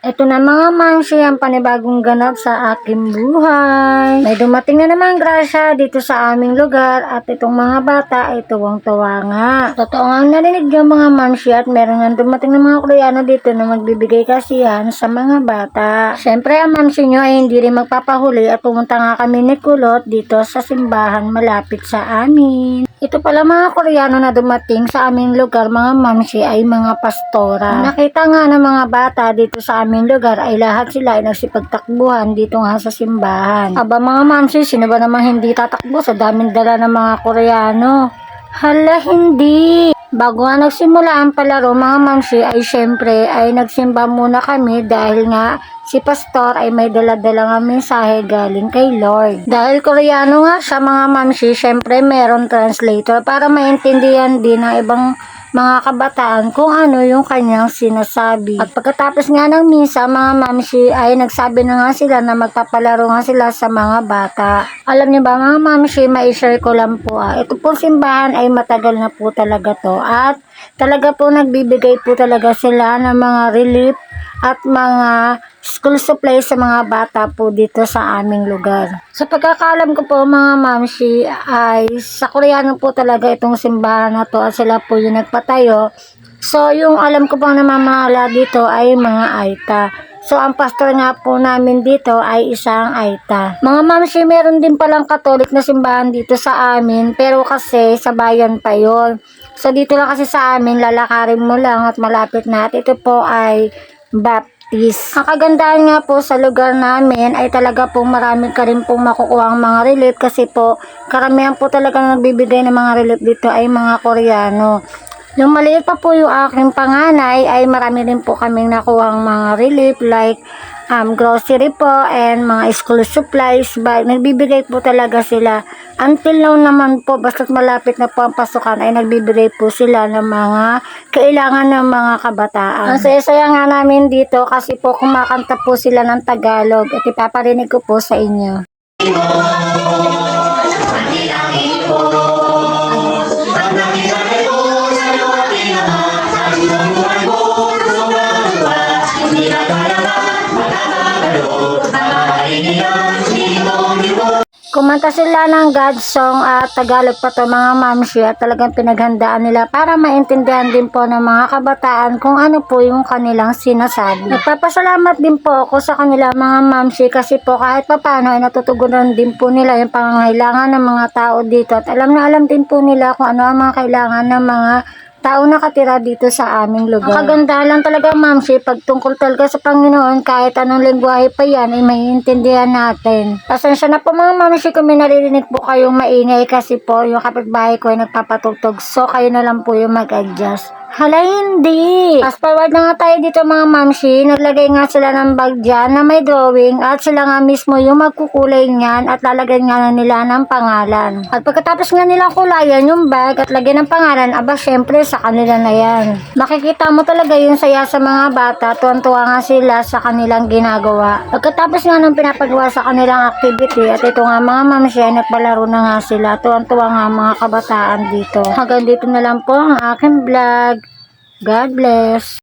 Ito na mga mamsi, ang panibagong ganap sa aking buhay. May dumating na naman grasya dito sa aming lugar at itong mga bata ay tuwang-tuwa nga. Totoo nga narinig yung mga mamsi at meron nga dumating na mga Koreano dito na magbibigay kasiyahan sa mga bata. Siyempre ang mamsi nyo ay hindi rin magpapahuli at pumunta nga kami ni Kulot dito sa simbahan malapit sa amin. Ito pala mga Koreano na dumating sa aming lugar mga mamsi ay mga pastora. Nakita nga ng mga bata dito sa aming lugar ay lahat sila ay nagsipagtakbuhan dito nga sa simbahan. Aba mga mamsi, sino ba namang hindi tatakbo sa daming dala ng mga Koreano? Hala hindi! Bago nga nagsimula ang palaro mga mamsi ay syempre ay nagsimba muna kami dahil nga si pastor ay may dala-dala nga mensahe galing kay Lord. Dahil Koreano nga siya mga mamsi, syempre meron translator para maintindihan din ng ibang mga kabataan kung ano yung kanyang sinasabi. At pagkatapos nga ng misa mga mamsi ay nagsabi na nga sila na magpapalaro nga sila sa mga bata. Alam niyo ba mga mamsi, mai-share ko lang po ito pong simbahan ay matagal na po talaga to at talaga po nagbibigay po talaga sila ng mga relief at mga school supplies sa mga bata po dito sa aming lugar. Sa pagkakaalam ko po mga mamsi ay sa Koreano po talaga itong simbahan na to at sila po yung nagpatayo. So yung alam ko pong namamahala dito ay mga Aita. So ang pastor nga po namin dito ay isang Aita. Mga mamsi, meron din palang Katolik na simbahan dito sa amin pero kasi sa bayan pa yon. So dito lang kasi sa amin lalakarin mo lang at malapit na at ito po ay Baptist. Ang kagandahan nga po sa lugar namin ay talaga po marami ka rin pong makukuha ang mga relief kasi po karamihan po talaga nagbibigay ng mga relief dito ay mga Koreano. Nung maliit pa po yung aking panganay ay marami rin po kaming nakuha ang mga relief like grocery po and mga school supplies. Nagbibigay po talaga sila. Until now naman po, basta't malapit na po ang pasukan ay nagbibigay po sila ng mga kailangan ng mga kabataan. Ang saya-saya nga namin dito kasi po kumakanta po sila ng Tagalog at ipaparinig ko po sa inyo. Kumanta sila ng God song at Tagalog pa to mga mamsi at talagang pinaghandaan nila para maintindihan din po ng mga kabataan kung ano po yung kanilang sinasabi. Nagpapasalamat din po ako sa kanila mga mamsi kasi po kahit papano ay natutugunan din po nila yung pangangailangan ng mga tao dito at alam na alam din po nila kung ano ang mga kailangan ng mga tao nakatira dito sa aming lugar. Ang kagandahan lang talaga mamsi, pag tungkol talaga sa Panginoon, kahit anong lengguwahe pa yan, ay maiintindihan natin. Pasensya na po mga mamsi kung may naririnig po kayong maingay kasi po yung kapitbahay ko ay nagpapatugtog. So kayo na lang po yung mag-adjust. Hala hindi! Fast forward na nga tayo dito mga mamsi, naglagay nga sila ng bag dyan na may drawing at sila nga mismo yung magkukulay niyan at lalagyan nga na nila ng pangalan. At pagkatapos nga nilang kulayan yung bag at lagyan ng pangalan, aba syempre sa kanila na yan. Makikita mo talaga yung saya sa mga bata, tuwan-tuwa nga sila sa kanilang ginagawa. Pagkatapos nga ng pinapagawa sa kanilang activity at ito nga mga mamsi ay nagpalaro na nga sila, tuwan-tuwa nga mga kabataan dito. Hanggang dito na lang po ang aking vlog. God bless.